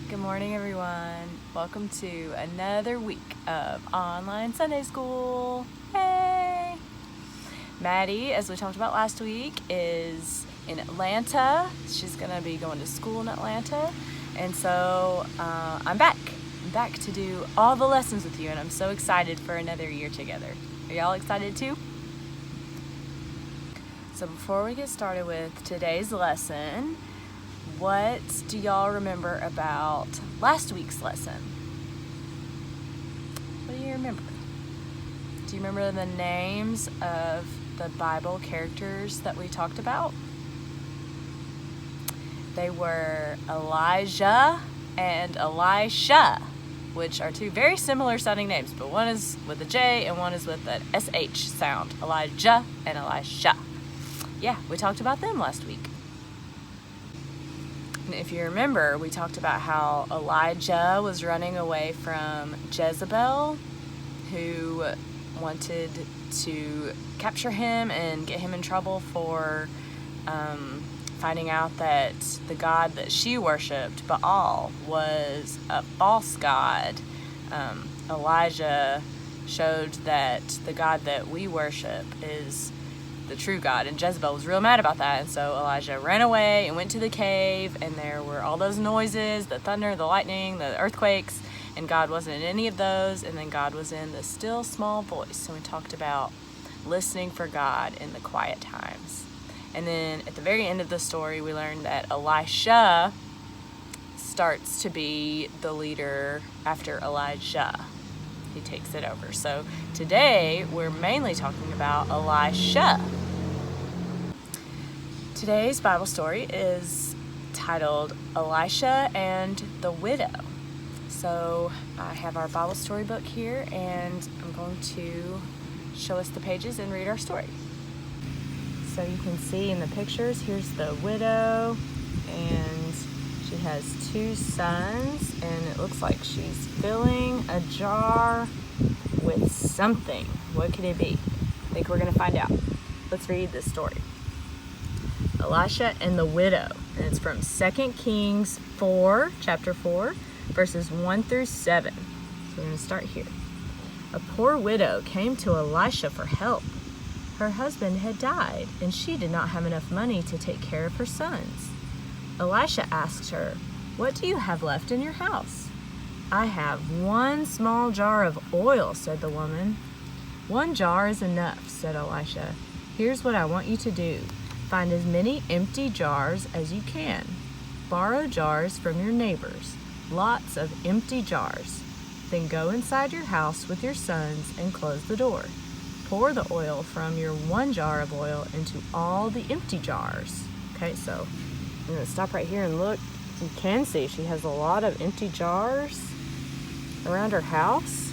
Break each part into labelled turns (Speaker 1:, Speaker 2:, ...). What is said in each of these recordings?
Speaker 1: Good morning, everyone. Welcome to another week of online Sunday school. Hey! Maddie, as we talked about last week, is in Atlanta. She's going to be going to school in Atlanta. And so I'm back. I'm back to do all the lessons with you, and I'm so excited for another year together. Are y'all excited too? So before we get started with today's lesson, what do y'all remember about last week's lesson? What do you remember? Do you remember the names of the Bible characters that we talked about? They were Elijah and Elisha, which are two very similar sounding names, but one is with a J and one is with an SH sound. Elijah and Elisha. Yeah, we talked about them last week. And if you remember, we talked about how Elijah was running away from Jezebel, who wanted to capture him and get him in trouble for finding out that the god that she worshipped, Baal, was a false god. Elijah showed that the God that we worship is the true God, and Jezebel was real mad about that, and so Elijah ran away and went to the cave, and there were all those noises, the thunder, the lightning, the earthquakes, and God wasn't in any of those, and then God was in the still small voice. So we talked about listening for God in the quiet times. And then at the very end of the story, we learned that Elisha starts to be the leader after Elijah. He takes it over. So today we're mainly talking about Elisha. Today's Bible story is titled Elisha and the Widow. So I have our Bible story book here, and I'm going to show us the pages and read our story. So you can see in the pictures, here's the widow, and she has two sons, and it looks like she's filling a jar with something. What could it be? I think we're going to find out. Let's read this story. Elisha and the widow, and it's from 2 Kings 4, chapter 4, verses 1 through 7. So we're going to start here. A poor widow came to Elisha for help. Her husband had died, and she did not have enough money to take care of her sons. Elisha asked her, "What do you have left in your house?" "I have one small jar of oil," said the woman. "One jar is enough," said Elisha. "Here's what I want you to do. Find as many empty jars as you can. Borrow jars from your neighbors, lots of empty jars. Then go inside your house with your sons and close the door. Pour the oil from your one jar of oil into all the empty jars." Okay, so I'm going to stop right here and look. You can see she has a lot of empty jars around her house.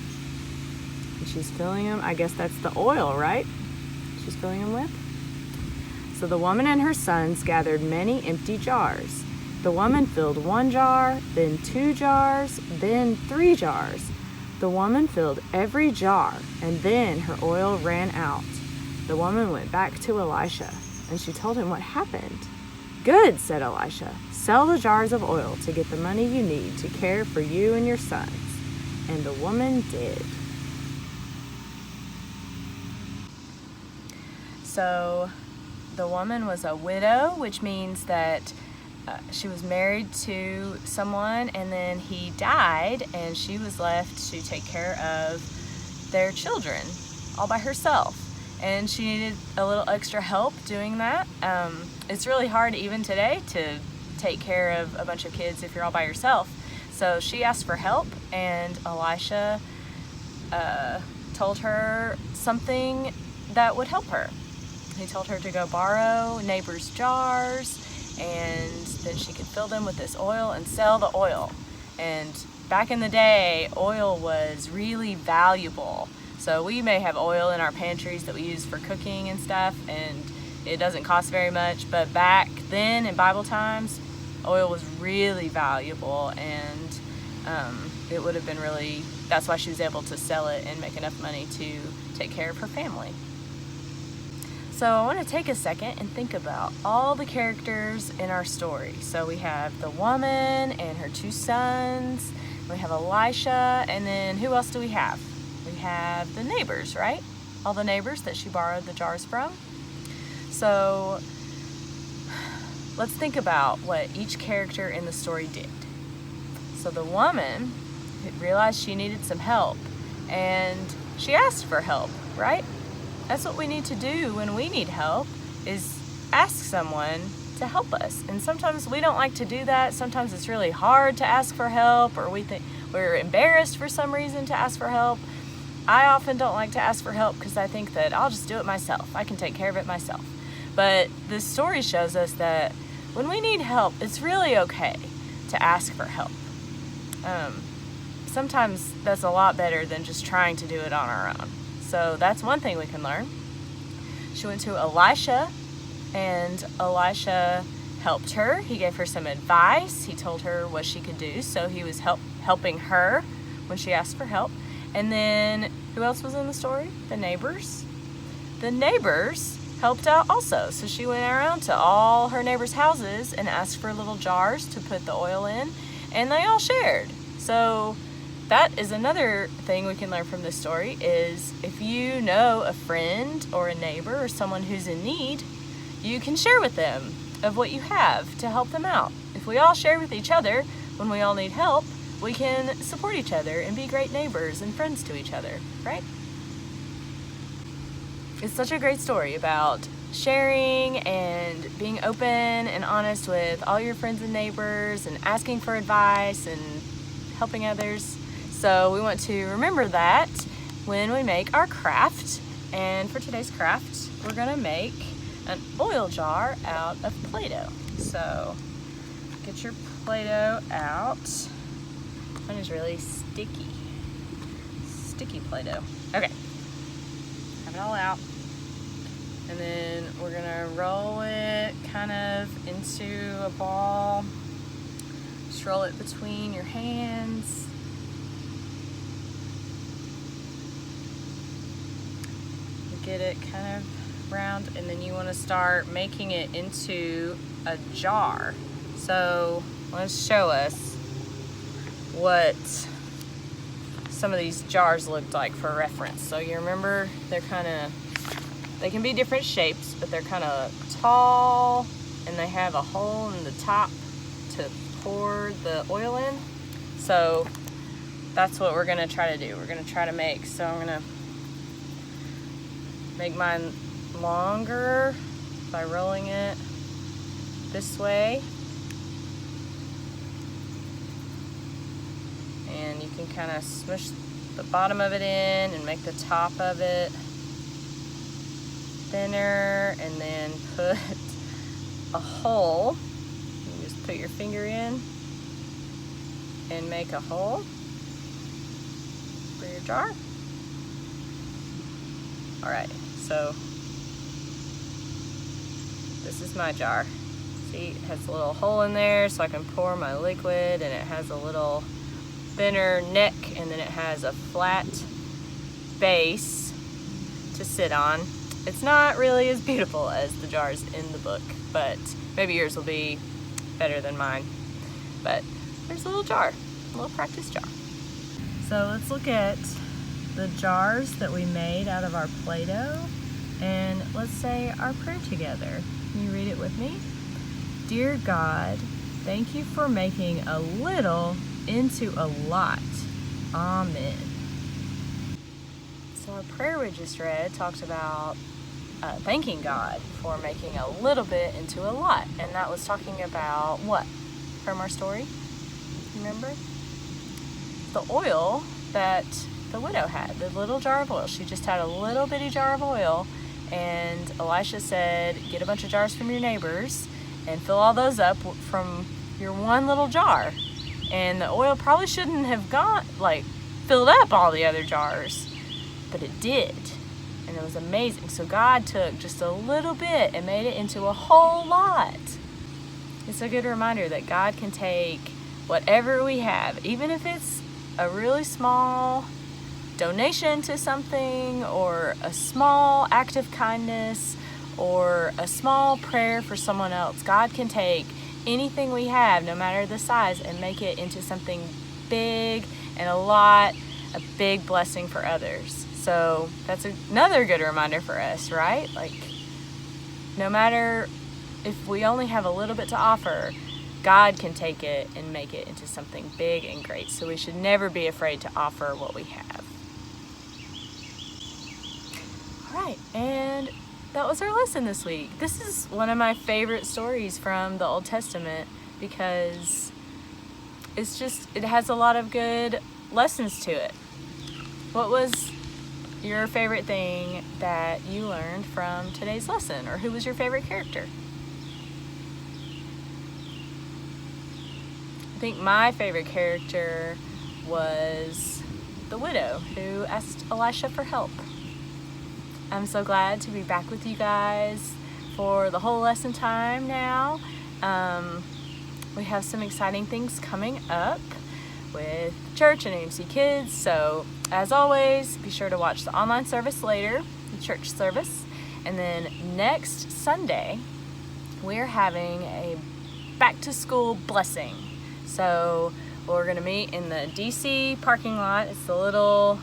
Speaker 1: And she's filling them. I guess that's the oil, right? She's filling them with. So the woman and her sons gathered many empty jars. The woman filled one jar, then 2 jars, then 3 jars. The woman filled every jar, and then her oil ran out. The woman went back to Elisha, and she told him what happened. "Good," said Elisha. "Sell the jars of oil to get the money you need to care for you and your sons." And the woman did. So the woman was a widow, which means that she was married to someone, and then he died, and she was left to take care of their children all by herself. And she needed a little extra help doing that. It's really hard even today to take care of a bunch of kids if you're all by yourself. So she asked for help, and Elisha told her something that would help her. He told her to go borrow neighbors' jars, and then she could fill them with this oil and sell the oil. And back in the day, oil was really valuable. So we may have oil in our pantries that we use for cooking and stuff, and it doesn't cost very much, but back then in Bible times, oil was really valuable, and it would have been really, that's why she was able to sell it and make enough money to take care of her family. So I want to take a second and think about all the characters in our story. So we have the woman and her 2 sons. We have Elisha, and then who else do we have? We have the neighbors, right? All the neighbors that she borrowed the jars from. So let's think about what each character in the story did. So the woman realized she needed some help, and she asked for help, right? That's what we need to do when we need help, is ask someone to help us. And sometimes we don't like to do that. Sometimes it's really hard to ask for help, or we think we're embarrassed for some reason to ask for help. I often don't like to ask for help because I think that I'll just do it myself. I can take care of it myself. But this story shows us that when we need help, it's really okay to ask for help. Sometimes that's a lot better than just trying to do it on our own. So that's one thing we can learn. She went to Elisha, and Elisha helped her. He gave her some advice. He told her what she could do. So he was helping her when she asked for help. And then who else was in the story? The neighbors. The neighbors helped out also. So she went around to all her neighbors' houses and asked for little jars to put the oil in, and they all shared. So that is another thing we can learn from this story, is if you know a friend or a neighbor or someone who's in need, you can share with them of what you have to help them out. If we all share with each other when we all need help, we can support each other and be great neighbors and friends to each other, right? It's such a great story about sharing and being open and honest with all your friends and neighbors and asking for advice and helping others. So we want to remember that when we make our craft. And for today's craft, we're gonna make an oil jar out of Play-Doh. So get your Play-Doh out. Mine is really sticky. Sticky Play-Doh. Okay, have it all out. And then we're gonna roll it kind of into a ball. Just roll it between your hands. Get it kind of round, and then you want to start making it into a jar. So let's show us what some of these jars looked like for reference. So you remember they can be different shapes, but they're kind of tall, and they have a hole in the top to pour the oil in. So that's what we're gonna try to do. We're gonna try to make, so I'm gonna make mine longer by rolling it this way. And you can kind of smush the bottom of it in and make the top of it thinner, and then put a hole. You just put your finger in and make a hole for your jar. All right, so this is my jar. See, it has a little hole in there so I can pour my liquid, and it has a little thinner neck, and then it has a flat base to sit on. It's not really as beautiful as the jars in the book, but maybe yours will be better than mine. But there's a little jar, a little practice jar. So let's look at the jars that we made out of our Play-Doh, and let's say our prayer together. Can you read it with me? Dear God, thank you for making a little into a lot. Amen. So our prayer we just read talked about thanking God for making a little bit into a lot, and that was talking about what from our story? Remember? The oil that the widow had, the little jar of oil. She just had a little bitty jar of oil, and Elisha said, get a bunch of jars from your neighbors and fill all those up from your one little jar. And the oil probably shouldn't have filled up all the other jars, but it did, and it was amazing. So God took just a little bit and made it into a whole lot. It's a good reminder that God can take whatever we have, even if it's a really small donation to something, or a small act of kindness, or a small prayer for someone else. God can take anything we have, no matter the size, and make it into something big and a big blessing for others. So that's another good reminder for us, right? Like, no matter if we only have a little bit to offer, God can take it and make it into something big and great. So we should never be afraid to offer what we have. All right, and that was our lesson this week. This is one of my favorite stories from the Old Testament because it has a lot of good lessons to it. What was your favorite thing that you learned from today's lesson, or who was your favorite character? I think my favorite character was the widow who asked Elisha for help. I'm so glad to be back with you guys for the whole lesson time now. We have some exciting things coming up with church and AMC Kids, so as always, be sure to watch the online service later, the church service, and then next Sunday we're having a back to school blessing. So we're going to meet in the DC parking lot. It's the little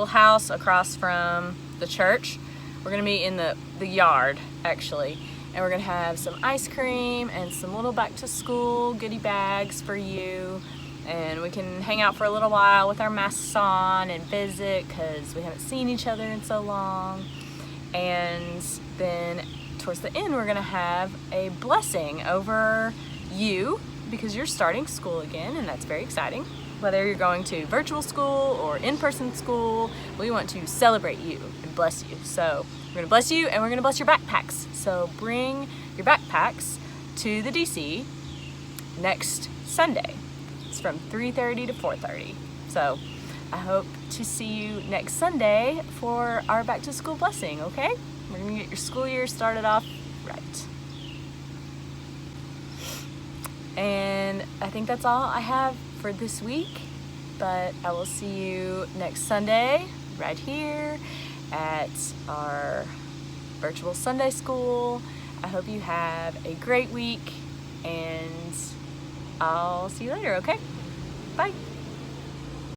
Speaker 1: house across from the church. We're going to meet in the yard, actually, and we're going to have some ice cream and some little back to school goodie bags for you, and we can hang out for a little while with our masks on and visit because we haven't seen each other in so long. And then towards the end we're going to have a blessing over you because you're starting school again, and that's very exciting. Whether you're going to virtual school or in-person school, we want to celebrate you and bless you. So we're going to bless you, and we're going to bless your backpacks. So bring your backpacks to the DC next Sunday. It's from 3:30 to 4:30. So I hope to see you next Sunday for our back to school blessing, okay? We're going to get your school year started off right. And I think that's all I have for this week, but I will see you next Sunday right here at our virtual Sunday school. I hope you have a great week, and I'll see you later, okay? Bye.